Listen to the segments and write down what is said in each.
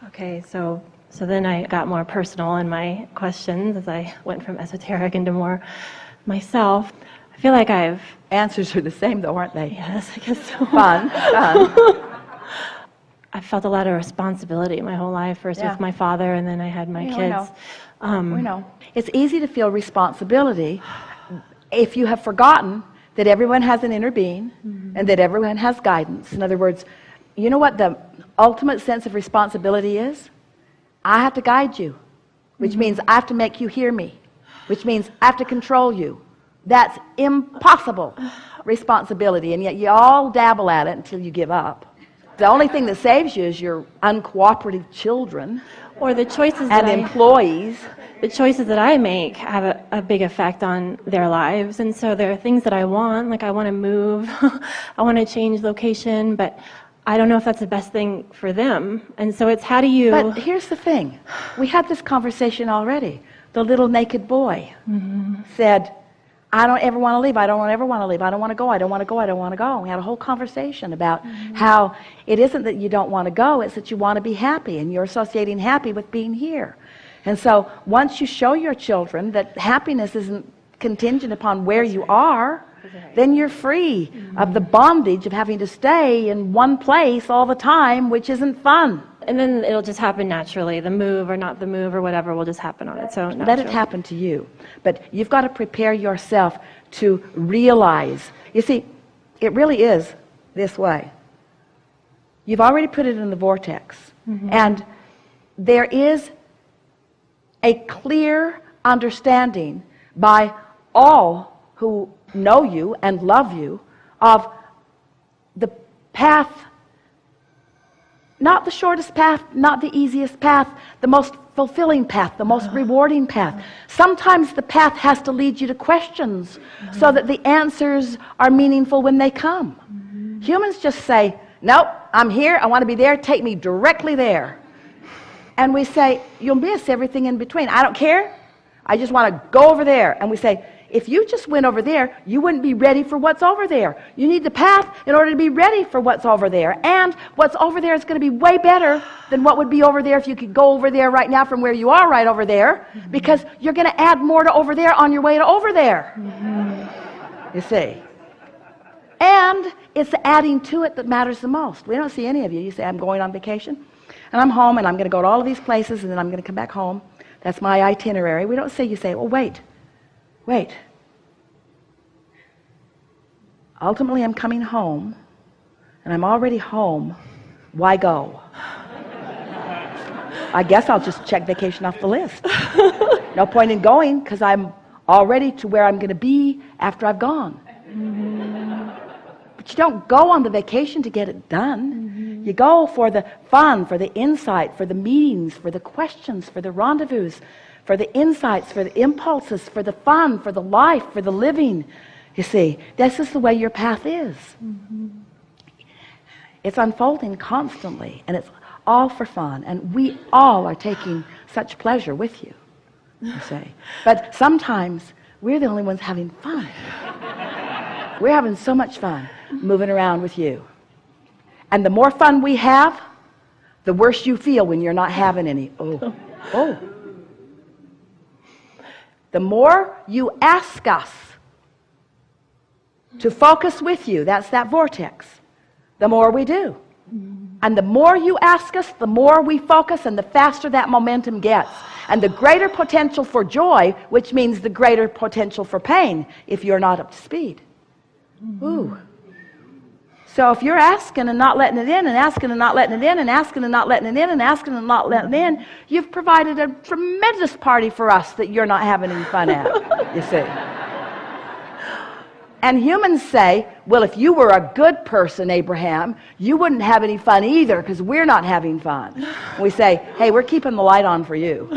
Okay, so then I got more personal in my questions as I went from esoteric into more myself. I feel like I've... Answers are the same though, aren't they? Yes, I guess so. Fun. I felt a lot of responsibility my whole life, first with my father, and then I had my kids. We know. It's easy to feel responsibility if you have forgotten that everyone has an inner being and that everyone has guidance. In other words, you know what the ultimate sense of responsibility is? I have to guide you, which means I have to make you hear me, which means I have to control you. That's impossible responsibility, and yet you all dabble at it until you give up. The only thing that saves you is your uncooperative children or the choices and employees. The choices that I make have a big effect on their lives, and so there are things that I want, like I want to move, I want to change location, but I don't know if that's the best thing for them. And so it's how do you... But here's the thing. We had this conversation already. The little naked boy said, I don't ever want to leave. I don't ever want to leave. I don't want to go. I don't want to go. I don't want to go. We had a whole conversation about how it isn't that you don't want to go, it's that you want to be happy, and you're associating happy with being here. And so once you show your children that happiness isn't contingent upon where you are, then you're free of the bondage of having to stay in one place all the time, which isn't fun. And then it'll just happen naturally. The move or not the move or whatever will just happen on its own. Let it happen to you. But you've got to prepare yourself to realize. You see, it really is this way. You've already put it in the vortex. And there is a clear understanding by all who know you and love you of the path, not the shortest path, not the easiest path, the most fulfilling path, the most rewarding path. Sometimes the path has to lead you to questions so that the answers are meaningful when they come. Humans just say, nope, I'm here, I want to be there, take me directly there. And we say, you'll miss everything in between. I don't care, I just want to go over there. And we say, if you just went over there, you wouldn't be ready for what's over there. You need the path in order to be ready for what's over there. And what's over there is going to be way better than what would be over there if you could go over there right now from where you are right over there, because you're going to add more to over there on your way to over there. You see. And it's the adding to it that matters the most. We don't see any of you. You say, I'm going on vacation, and I'm home, and I'm going to go to all of these places, and then I'm going to come back home. That's my itinerary. We don't say, you say, well, wait. Ultimately, I'm coming home, and I'm already home. Why go? I guess I'll just check vacation off the list. No point in going, because I'm already to where I'm going to be after I've gone. But you don't go on the vacation to get it done. You go for the fun, for the insight, for the meetings, for the questions, for the rendezvous, for the insights, for the impulses, for the fun, for the life, for the living. You see, this is the way your path is. It's unfolding constantly, and it's all for fun, and we all are taking such pleasure with you, you see. But sometimes we're the only ones having fun. We're having so much fun moving around with you. And the more fun we have, the worse you feel when you're not having any. Oh. The more you ask us to focus with you, that's that vortex, the more we do. And the more you ask us, the more we focus, and the faster that momentum gets. And the greater potential for joy, which means the greater potential for pain if you're not up to speed. Ooh. So if you're asking and not letting it in, and asking and not letting it in, and asking and not letting it in, and asking and not letting it in, you've provided a tremendous party for us that you're not having any fun at, you see. And humans say, well, if you were a good person, Abraham, you wouldn't have any fun either, because we're not having fun. And we say, hey, we're keeping the light on for you.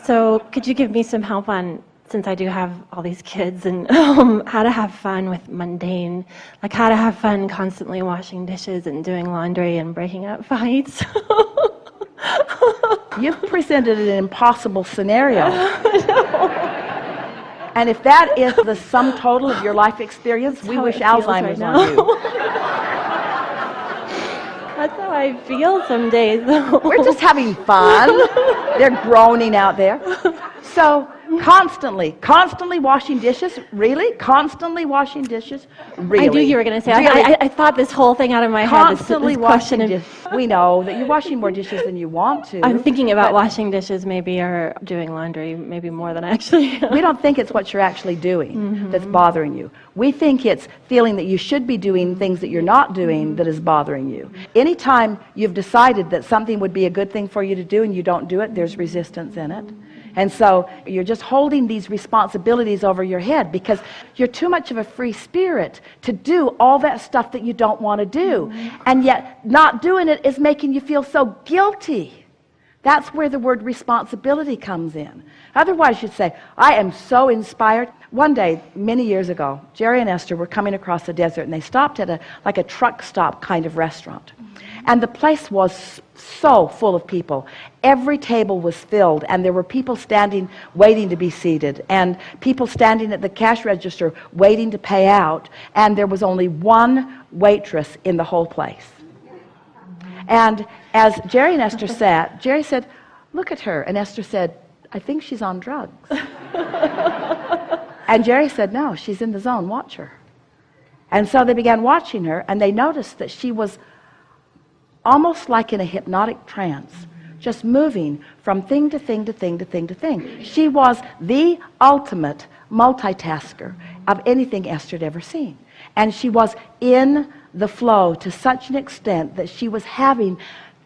So could you give me some help on, since I do have all these kids, and how to have fun with mundane, like how to have fun constantly washing dishes and doing laundry and breaking up fights? You've presented an impossible scenario. And if that is the sum total of your life experience, we wish Alzheimer's on you. That's how I feel some days, though. We're just having fun. They're groaning out there. So constantly washing dishes. Really? Constantly washing dishes? Really? I knew you were going to say. Really? I thought this whole thing out of my head. Constantly washing dishes. We know that you're washing more dishes than you want to. I'm thinking about washing dishes maybe, or doing laundry maybe more than I actually am. We don't think it's what you're actually doing that's bothering you. We think it's feeling that you should be doing things that you're not doing that is bothering you. Anytime you've decided that something would be a good thing for you to do and you don't do it, there's resistance in it. And so you're just holding these responsibilities over your head because you're too much of a free spirit to do all that stuff that you don't want to do. And yet not doing it is making you feel so guilty. That's where the word responsibility comes in. Otherwise you'd say, I am so inspired. One day, many years ago, Jerry and Esther were coming across the desert and they stopped at a truck stop kind of restaurant. And the place was so full of people. Every table was filled and there were people standing waiting to be seated and people standing at the cash register waiting to pay out, and there was only one waitress in the whole place. And as Jerry and Esther sat, Jerry said, look at her. And Esther said, I think she's on drugs. And Jerry said, no, she's in the zone, watch her. And so they began watching her and they noticed that she was almost like in a hypnotic trance, just moving from thing to thing to thing to thing to thing. She was the ultimate multitasker of anything Esther had ever seen. And she was in the flow to such an extent that she was having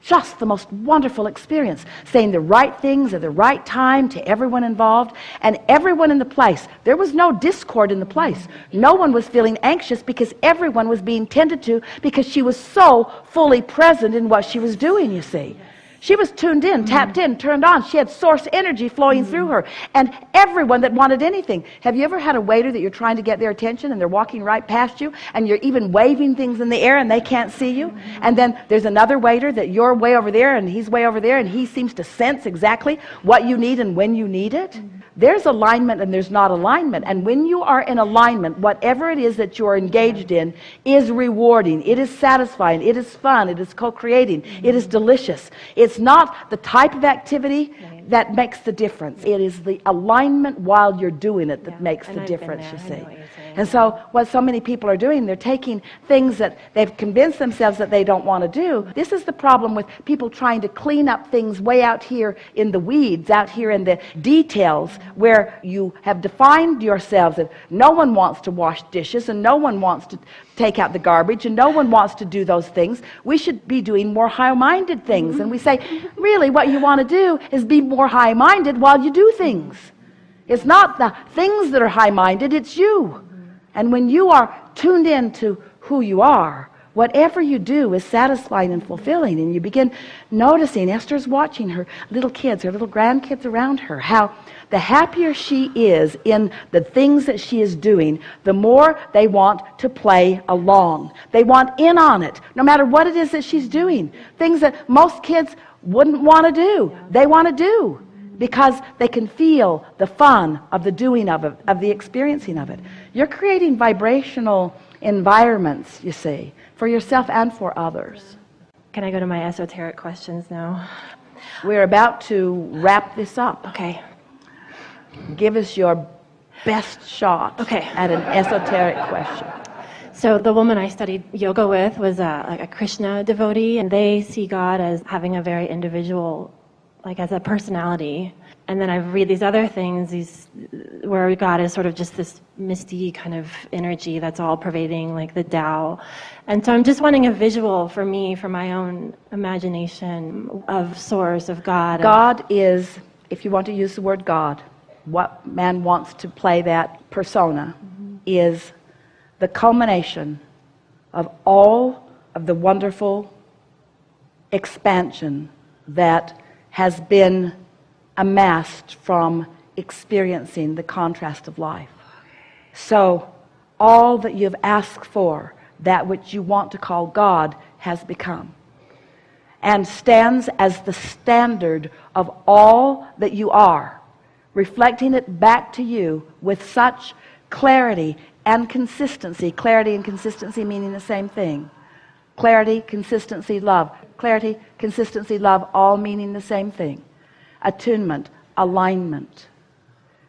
just the most wonderful experience, saying the right things at the right time to everyone involved and everyone in the place. There was no discord in the place. No one was feeling anxious because everyone was being tended to because she was so fully present in what she was doing, you see. She was tuned in, tapped in, turned on. She had source energy flowing through her. And everyone that wanted anything. Have you ever had a waiter that you're trying to get their attention and they're walking right past you and you're even waving things in the air and they can't see you? And then there's another waiter that you're way over there and he's way over there and he seems to sense exactly what you need and when you need it? There's alignment and there's not alignment. And when you are in alignment, whatever it is that you're engaged in is rewarding. It is satisfying. It is fun. It is co-creating. It is delicious. It's not the type of activity that makes the difference. It is the alignment while you're doing it that makes the difference, you see. And so what so many people are doing, they're taking things that they've convinced themselves that they don't want to do. This is the problem with people trying to clean up things way out here in the weeds, out here in the details, where you have defined yourselves that no one wants to wash dishes and no one wants to take out the garbage and no one wants to do those things. We should be doing more high-minded things. And we say, really, what you want to do is be more high-minded while you do things. It's not the things that are high-minded, it's you. And when you are tuned in to who you are, whatever you do is satisfying and fulfilling. And you begin noticing, Esther's watching her little kids, her little grandkids around her, how the happier she is in the things that she is doing, the more they want to play along. They want in on it, no matter what it is that she's doing. Things that most kids wouldn't want to do, they want to do. Because they can feel the fun of the doing of it, of the experiencing of it. You're creating vibrational environments, you see, for yourself and for others. Can I go to my esoteric questions now? We're about to wrap this up. Okay. Give us your best shot at an esoteric question. So the woman I studied yoga with was like a Krishna devotee, and they see God as having a very individual, like as a personality. And then I read these other things, where God is sort of just this misty kind of energy that's all pervading, like the Tao. And so I'm just wanting a visual for me, for my own imagination of source, of God. God is, if you want to use the word God, what man wants to play that persona is the culmination of all of the wonderful expansion that has been amassed from experiencing the contrast of life. So all that you've asked for, that which you want to call God, has become, and stands as the standard of all that you are, reflecting it back to you with such clarity and consistency. Clarity and consistency meaning the same thing. Clarity, consistency, love. Clarity, consistency, love, all meaning the same thing. Attunement, alignment.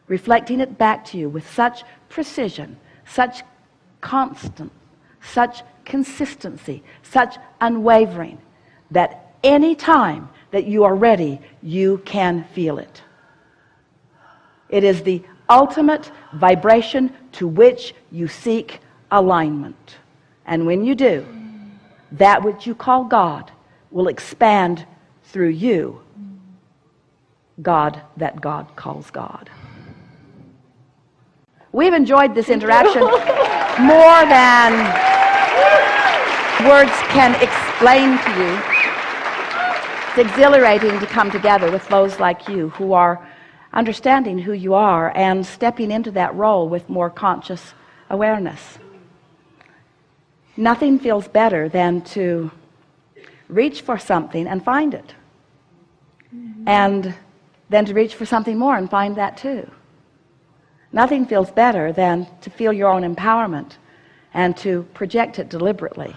Reflecting it back to you with such precision, such constant, such consistency, such unwavering, that any time that you are ready, you can feel it. It is the ultimate vibration to which you seek alignment. And when you do, that which you call God will expand through you, God that God calls God. We've enjoyed this interaction more than words can explain to you. It's exhilarating to come together with those like you who are understanding who you are and stepping into that role with more conscious awareness. Nothing feels better than to reach for something and find it. And then to reach for something more and find that too. Nothing feels better than to feel your own empowerment and to project it deliberately.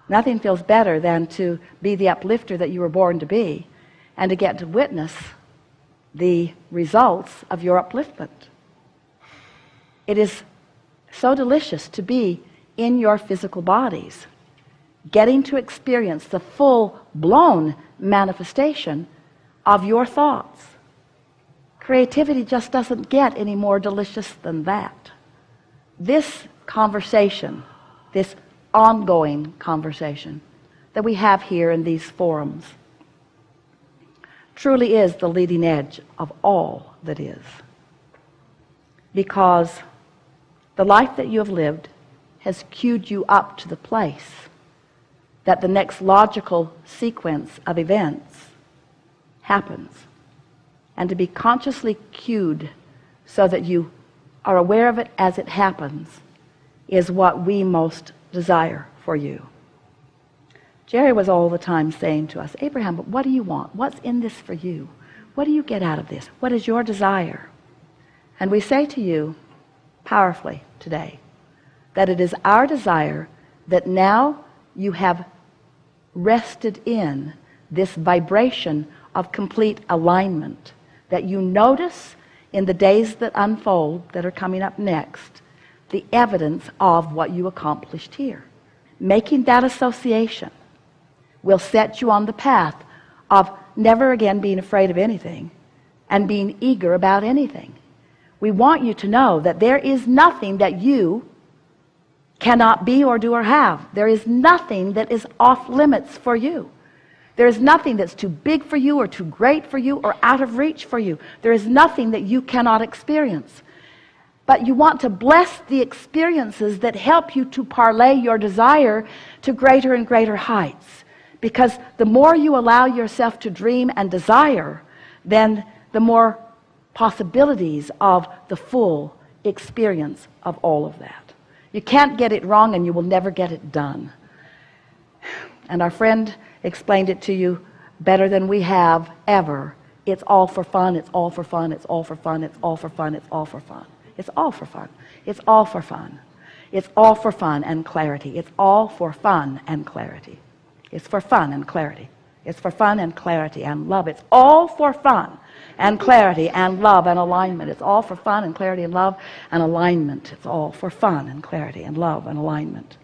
Nothing feels better than to be the uplifter that you were born to be and to get to witness the results of your upliftment. It is so delicious to be in your physical bodies, getting to experience the full-blown manifestation of your thoughts. Creativity just doesn't get any more delicious than that. This conversation, this ongoing conversation that we have here in these forums, truly is the leading edge of all that is. Because the life that you have lived has queued you up to the place that the next logical sequence of events happens. And to be consciously cued so that you are aware of it as it happens is what we most desire for you. Jerry was all the time saying to us, Abraham, but what do you want? What's in this for you? What do you get out of this? What is your desire? And we say to you powerfully today that it is our desire that now you have rested in this vibration of complete alignment, that you notice in the days that unfold, that are coming up next, the evidence of what you accomplished here. Making that association will set you on the path of never again being afraid of anything and being eager about anything. We want you to know that there is nothing that you cannot be or do or have. There is nothing that is off limits for you. There is nothing that's too big for you or too great for you or out of reach for you. There is nothing that you cannot experience. But you want to bless the experiences that help you to parlay your desire to greater and greater heights. Because the more you allow yourself to dream and desire, then the more possibilities of the full experience of all of that. You can't get it wrong and you will never get it done. And our friend explained it to you better than we have ever. It's all for fun, it's all for fun, it's all for fun, it's all for fun, it's all for fun. It's all for fun. It's all for fun. It's all for fun and clarity. It's all for fun and clarity. It's for fun and clarity. It's for fun and clarity and love. It's all for fun and clarity and love and alignment. It's all for fun and clarity and love and alignment. It's all for fun and clarity and love and alignment.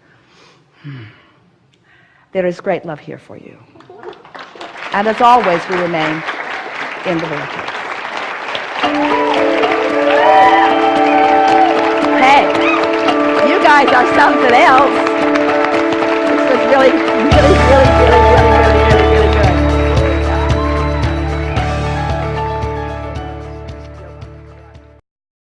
There is great love here for you. And as always, we remain in the vortex. Hey, you guys are something else. This was really, really, really, really